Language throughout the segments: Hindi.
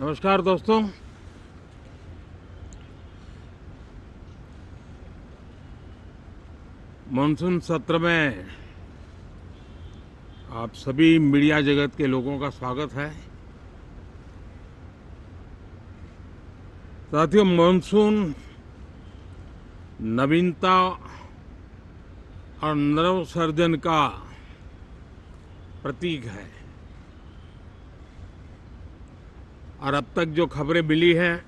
नमस्कार दोस्तों। मानसून सत्र में आप सभी मीडिया जगत के लोगों का स्वागत है। साथियों, मानसून नवीनता और नवसर्जन का प्रतीक है और अब तक जो खबरें मिली हैं,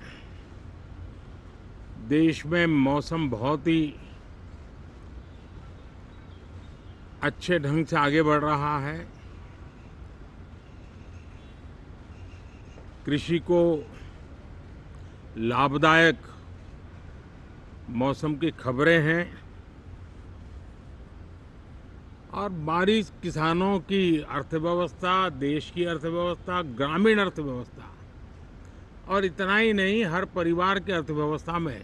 देश में मौसम बहुत ही अच्छे ढंग से आगे बढ़ रहा है। कृषि को लाभदायक मौसम की खबरें हैं और बारिश किसानों की अर्थव्यवस्था, देश की अर्थव्यवस्था, ग्रामीण अर्थव्यवस्था और इतना ही नहीं, हर परिवार की अर्थव्यवस्था में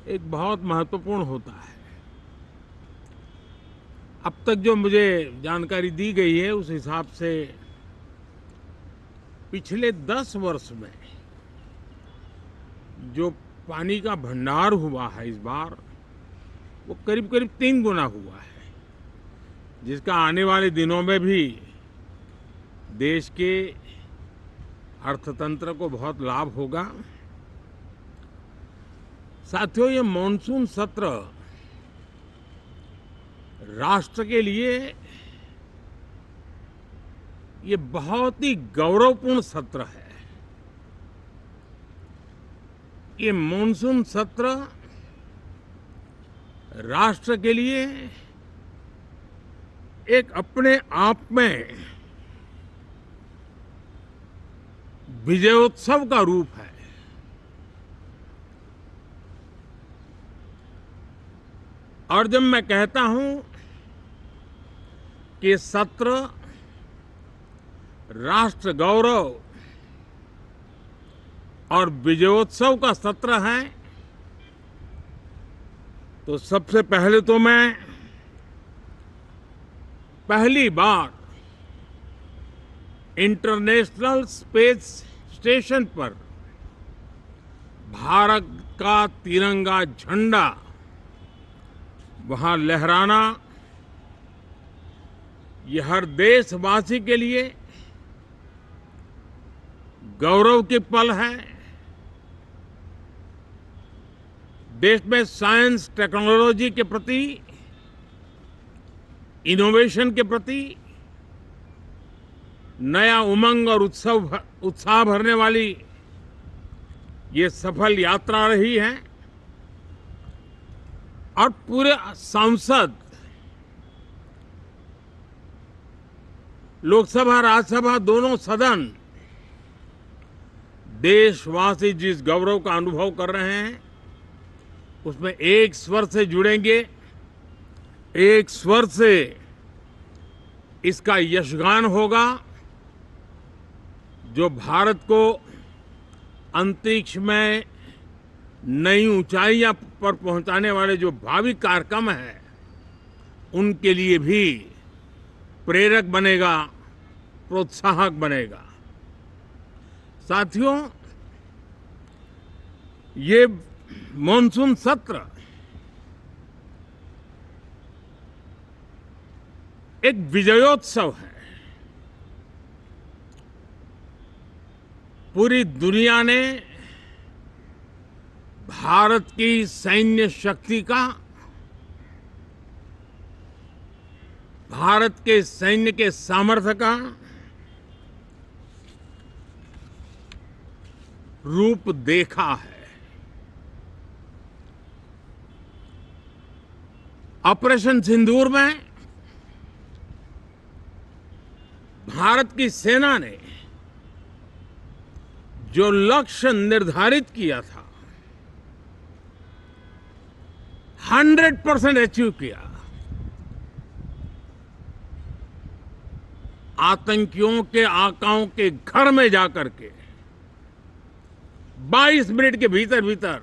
एक बहुत महत्वपूर्ण होता है। अब तक जो मुझे जानकारी दी गई है उस हिसाब से पिछले 10 वर्ष में जो पानी का भंडार हुआ है इस बार, वो करीब करीब 3 गुना हुआ है, जिसका आने वाले दिनों में भी देश के अर्थतंत्र को बहुत लाभ होगा। साथियों, ये मॉनसून सत्र राष्ट्र के लिए ये बहुत ही गौरवपूर्ण सत्र है। ये मॉनसून सत्र राष्ट्र के लिए एक अपने आप में विजयोत्सव का रूप है। और जब मैं कहता हूं कि सत्र राष्ट्र गौरव और विजयोत्सव का सत्र है, तो सबसे पहले तो मैं पहली बार इंटरनेशनल स्पेस स्टेशन पर भारत का तिरंगा झंडा वहां लहराना, ये हर देशवासी के लिए गौरव की पल है। देश में साइंस टेक्नोलॉजी के प्रति, इनोवेशन के प्रति नया उमंग और उत्साह भरने वाली ये सफल यात्रा रही है और पूरे संसद, लोकसभा राज्यसभा दोनों सदन देशवासी जिस गौरव का अनुभव कर रहे हैं उसमें एक स्वर से जुड़ेंगे, एक स्वर से इसका यशगान होगा। जो भारत को अंतरिक्ष में नई ऊंचाइयां पर पहुंचाने वाले जो भावी कार्यक्रम हैं, उनके लिए भी प्रेरक बनेगा, प्रोत्साहक बनेगा। साथियों, ये मॉनसून सत्र एक विजयोत्सव है। पूरी दुनिया ने भारत की सैन्य शक्ति का, भारत के सैन्य के सामर्थ्य का रूप देखा है। ऑपरेशन सिंदूर में भारत की सेना ने जो लक्ष्य निर्धारित किया था 100% अचीव किया। आतंकियों के आकाओं के घर में जाकर के 22 मिनट के भीतर भीतर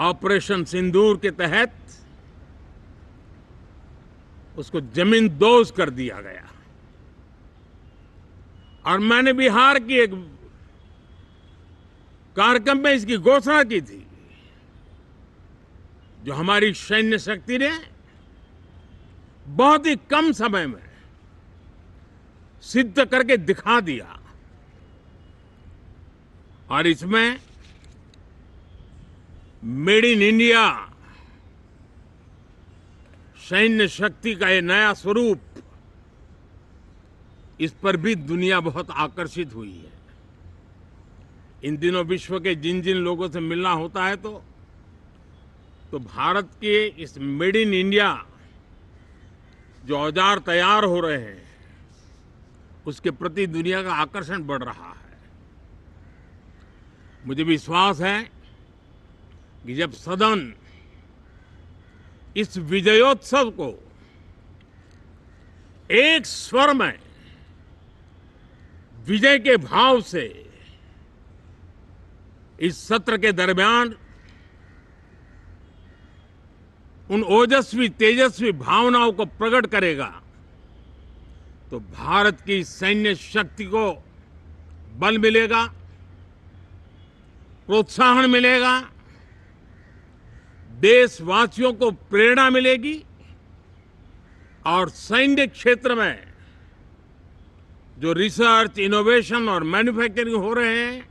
ऑपरेशन सिंदूर के तहत उसको जमींदोज कर दिया गया। और मैंने बिहार की एक कार्यक्रम में इसकी घोषणा की थी, जो हमारी सैन्य शक्ति ने बहुत ही कम समय में सिद्ध करके दिखा दिया। और इसमें मेड इन इंडिया सैन्य शक्ति का ये नया स्वरूप, इस पर भी दुनिया बहुत आकर्षित हुई है। इन दिनों विश्व के जिन जिन लोगों से मिलना होता है तो भारत के इस मेड इन इंडिया जो औजार तैयार हो रहे हैं, उसके प्रति दुनिया का आकर्षण बढ़ रहा है। मुझे विश्वास है कि जब सदन इस विजयोत्सव को एक स्वर में विजय के भाव से इस सत्र के दरमियान उन ओजस्वी तेजस्वी भावनाओं को प्रकट करेगा, तो भारत की सैन्य शक्ति को बल मिलेगा, प्रोत्साहन मिलेगा, देशवासियों को प्रेरणा मिलेगी और सैन्य क्षेत्र में जो रिसर्च, इनोवेशन और मैन्युफैक्चरिंग हो रहे हैं,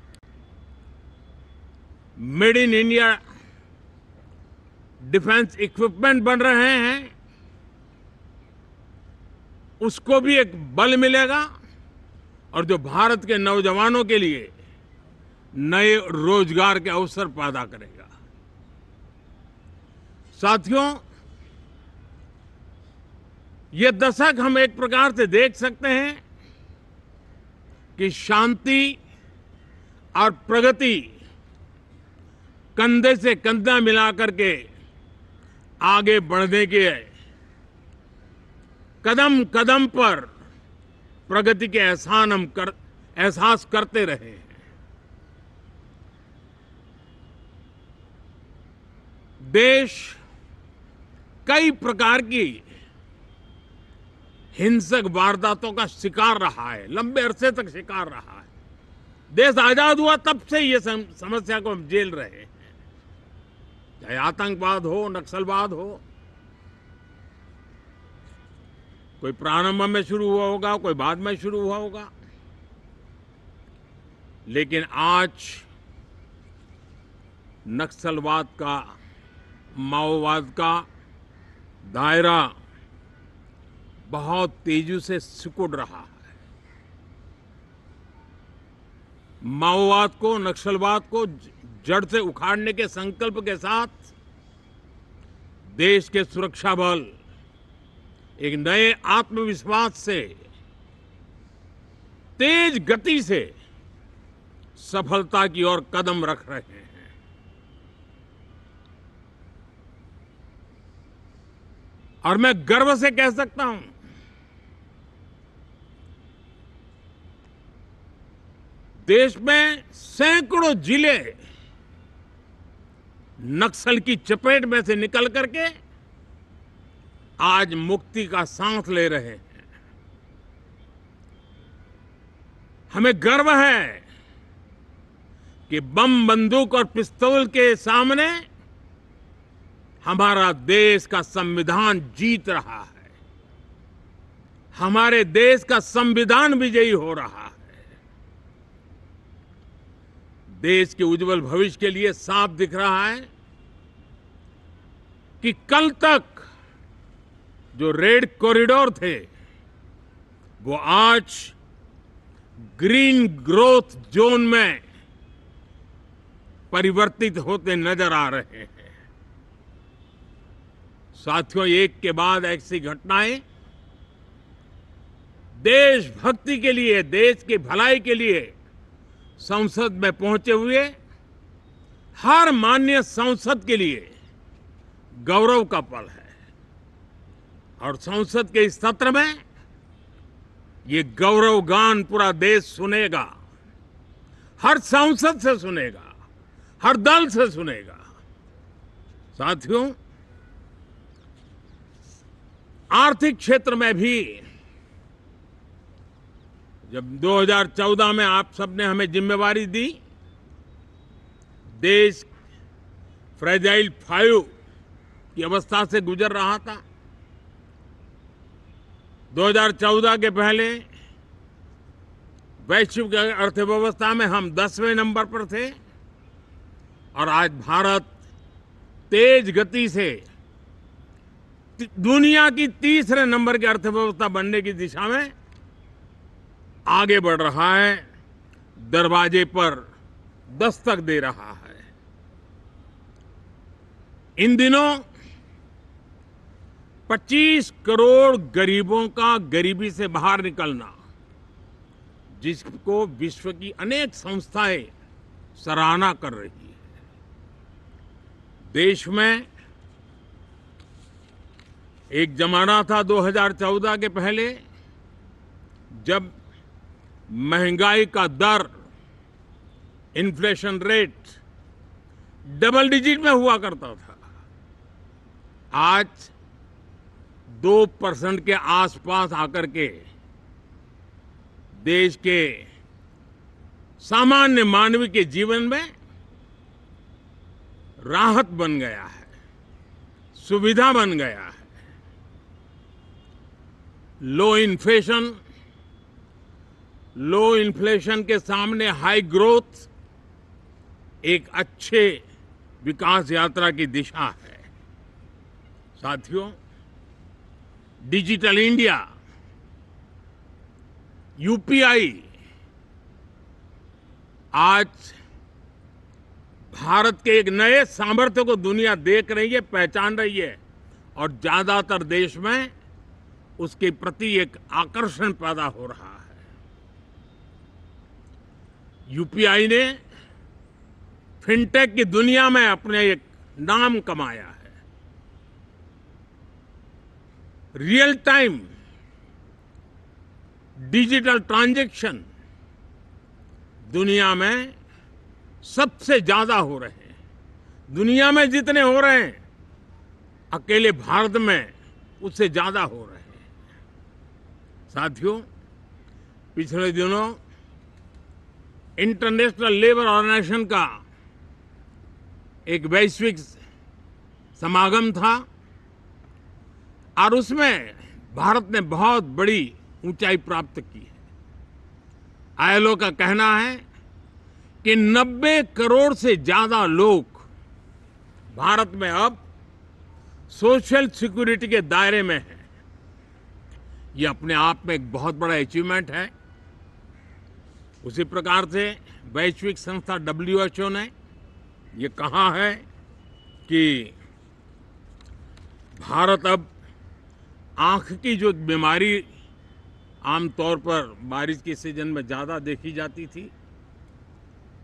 made in India defence equipment बन रहे हैं, उसको भी एक बल मिलेगा और जो भारत के नौजवानों के लिए नए रोजगार के अवसर पैदा करेगा। साथियों, ये दशक हम एक प्रकार से देख सकते हैं कि शांति और प्रगति कंधे से कंधा मिलाकर के आगे बढ़ने के कदम कदम पर प्रगति के एहसास करते रहे हैं। देश कई प्रकार की हिंसक वारदातों का शिकार रहा है, लंबे अरसे तक शिकार रहा है। देश आजाद हुआ तब से ये समस्या को हम झेल रहे हैं, चाहे आतंकवाद हो, नक्सलवाद हो। कोई प्रारंभ में शुरू हुआ होगा, कोई बाद में शुरू हुआ होगा, लेकिन आज नक्सलवाद का, माओवाद का दायरा बहुत तेजी से सिकुड़ रहा है। माओवाद को, नक्सलवाद को जड़ से उखाड़ने के संकल्प के साथ देश के सुरक्षा बल एक नए आत्मविश्वास से, तेज गति से सफलता की ओर कदम रख रहे हैं। और मैं गर्व से कह सकता हूं, देश में सैकड़ों जिले नक्सल की चपेट में से निकल करके आज मुक्ति का सांस ले रहे हैं। हमें गर्व है कि बम, बंदूक और पिस्तौल के सामने हमारा देश का संविधान जीत रहा है, हमारे देश का संविधान विजयी हो रहा है। देश के उज्जवल भविष्य के लिए साफ दिख रहा है कि कल तक जो रेड कॉरिडोर थे, वो आज ग्रीन ग्रोथ जोन में परिवर्तित होते नजर आ रहे हैं। साथियों, एक के बाद ऐसी घटनाएं देशभक्ति के लिए, देश की भलाई के लिए संसद में पहुंचे हुए हर माननीय सांसद के लिए गौरव का पल है। और संसद के इस सत्र में ये गौरव गान पूरा देश सुनेगा, हर सांसद से सुनेगा, हर दल से सुनेगा। साथियों, आर्थिक क्षेत्र में भी जब 2014 में आप सबने हमें जिम्मेवारी दी, देश फ्रेजाइल 5 की अवस्था से गुजर रहा था। 2014 के पहले वैश्विक अर्थव्यवस्था में हम 10वें नंबर पर थे और आज भारत तेज गति से दुनिया की तीसरे नंबर की अर्थव्यवस्था बनने की दिशा में आगे बढ़ रहा है, दरवाजे पर दस्तक दे रहा है। इन दिनों 25 करोड़ गरीबों का गरीबी से बाहर निकलना, जिसको विश्व की अनेक संस्थाएं सराहना कर रही है। देश में एक जमाना था 2014 के पहले, जब महंगाई का दर, इन्फ्लेशन रेट डबल डिजिट में हुआ करता था। आज 2% के आसपास आकर के देश के सामान्य मानव के जीवन में राहत बन गया है, सुविधा बन गया है। लो इन्फ्लेशन के सामने हाई ग्रोथ एक अच्छे विकास यात्रा की दिशा है। साथियों, डिजिटल इंडिया, यूपीआई आज भारत के एक नए सामर्थ्य को दुनिया देख रही है, पहचान रही है और ज्यादातर देश में उसके प्रति एक आकर्षण पैदा हो रहा है। यूपीआई ने फिनटेक की दुनिया में अपने एक नाम कमाया है। रियल टाइम डिजिटल ट्रांजैक्शन दुनिया में सबसे ज्यादा हो रहे हैं। दुनिया में जितने हो रहे हैं, अकेले भारत में उससे ज्यादा हो रहे हैं। साथियों, पिछले दिनों इंटरनेशनल लेबर ऑर्गेनाइजेशन का एक वैश्विक समागम था और उसमें भारत ने बहुत बड़ी ऊंचाई प्राप्त की है। आईएलओ का कहना है कि 90 करोड़ से ज्यादा लोग भारत में अब सोशल सिक्योरिटी के दायरे में हैं। ये अपने आप में एक बहुत बड़ा अचीवमेंट है। उसी प्रकार से वैश्विक संस्था WHO ने ये कहा है कि भारत अब आंख की जो बीमारी आमतौर पर बारिश के सीजन में ज्यादा देखी जाती थी,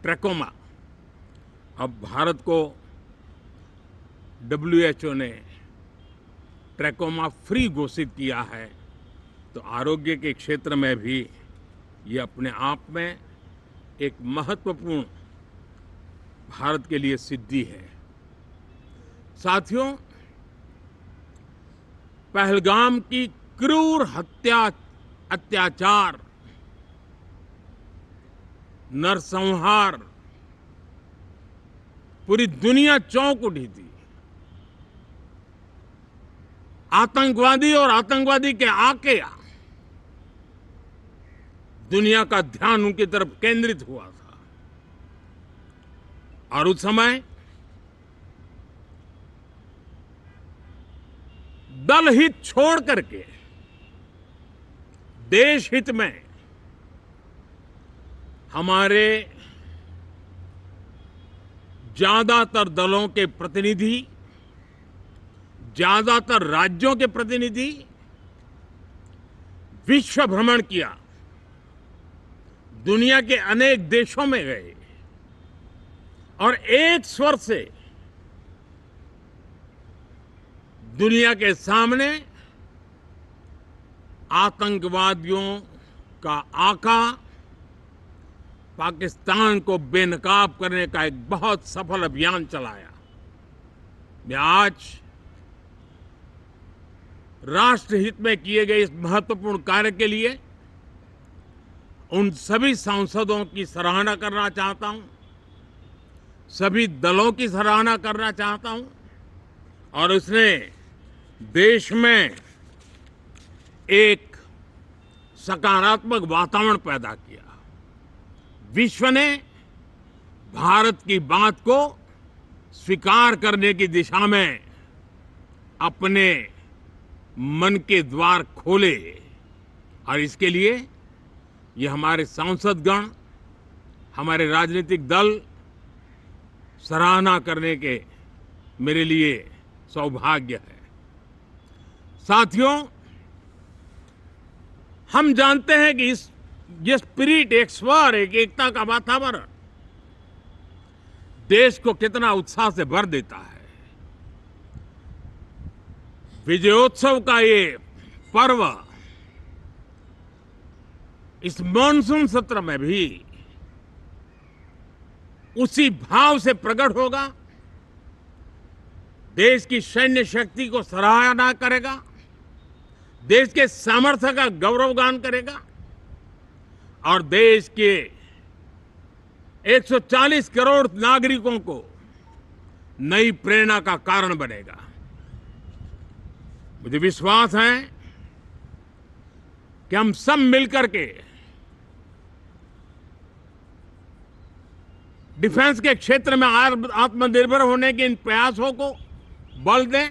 ट्रैकोमा, अब भारत को WHO ने ट्रैकोमा फ्री घोषित किया है। तो आरोग्य के क्षेत्र में भी ये अपने आप में एक महत्वपूर्ण भारत के लिए सिद्धि है। साथियों, पहलगाम की क्रूर अत्याचार, नरसंहार, पूरी दुनिया चौंक उठी थी। आतंकवादी और आतंकवादी के आके दुनिया का ध्यान उनकी तरफ केंद्रित हुआ था और उस समय दल हित छोड़ करके देश हित में हमारे ज्यादातर दलों के प्रतिनिधि, ज्यादातर राज्यों के प्रतिनिधि विश्व भ्रमण किया, दुनिया के अनेक देशों में गए और एक स्वर से दुनिया के सामने आतंकवादियों का आका पाकिस्तान को बेनकाब करने का एक बहुत सफल अभियान चलाया। मैं आज राष्ट्रहित में किए गए इस महत्वपूर्ण कार्य के लिए उन सभी सांसदों की सराहना करना चाहता हूं, सभी दलों की सराहना करना चाहता हूं और उसने देश में एक सकारात्मक वातावरण पैदा किया। विश्व ने भारत की बात को स्वीकार करने की दिशा में अपने मन के द्वार खोले और इसके लिए ये हमारे सांसदगण, हमारे राजनीतिक दल सराहना करने के मेरे लिए सौभाग्य है। साथियों, हम जानते हैं कि ये स्पिरिट, एक स्वर, एक एकता का वातावरण देश को कितना उत्साह से भर देता है। विजयोत्सव का ये पर्व इस मॉनसून सत्र में भी उसी भाव से प्रकट होगा। देश की सैन्य शक्ति को सराहना करेगा, देश के सामर्थ्य का गौरवगान करेगा और देश के 140 करोड़ नागरिकों को नई प्रेरणा का कारण बनेगा। मुझे विश्वास है कि हम सब मिलकर के डिफेंस के क्षेत्र में आत्मनिर्भर होने के इन प्रयासों को बल दें,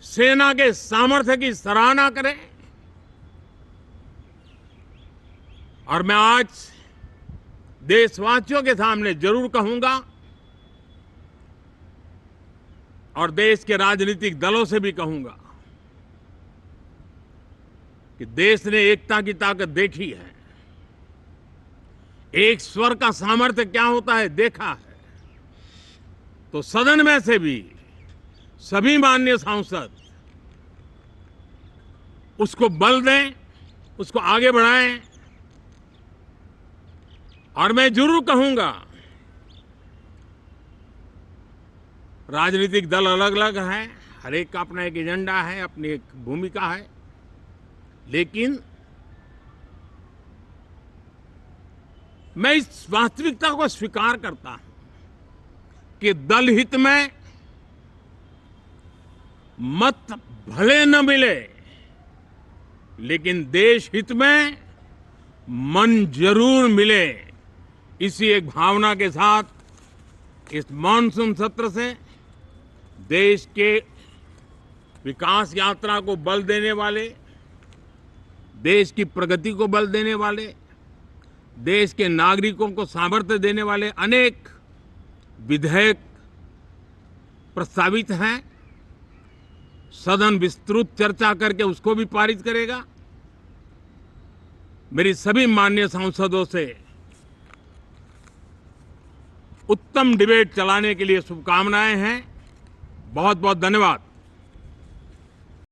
सेना के सामर्थ्य की सराहना करें और मैं आज देशवासियों के सामने जरूर कहूंगा और देश के राजनीतिक दलों से भी कहूंगा कि देश ने एकता की ताकत देखी है, एक स्वर का सामर्थ्य क्या होता है देखा है। तो सदन में से भी सभी माननीय सांसद उसको बल दें, उसको आगे बढ़ाएं और मैं जरूर कहूंगा, राजनीतिक दल अलग अलग हैं, हर एक का अपना एक एजेंडा है, अपनी एक भूमिका है, लेकिन मैं इस वास्तविकता को स्वीकार करता हूं कि दल हित में मत भले न मिले, लेकिन देश हित में मन जरूर मिले। इसी एक भावना के साथ इस मॉनसून सत्र से देश के विकास यात्रा को बल देने वाले, देश की प्रगति को बल देने वाले, देश के नागरिकों को सामर्थ्य देने वाले अनेक विधेयक प्रस्तावित हैं। सदन विस्तृत चर्चा करके उसको भी पारित करेगा। मेरी सभी माननीय सांसदों से उत्तम डिबेट चलाने के लिए शुभकामनाएं हैं। बहुत बहुत धन्यवाद।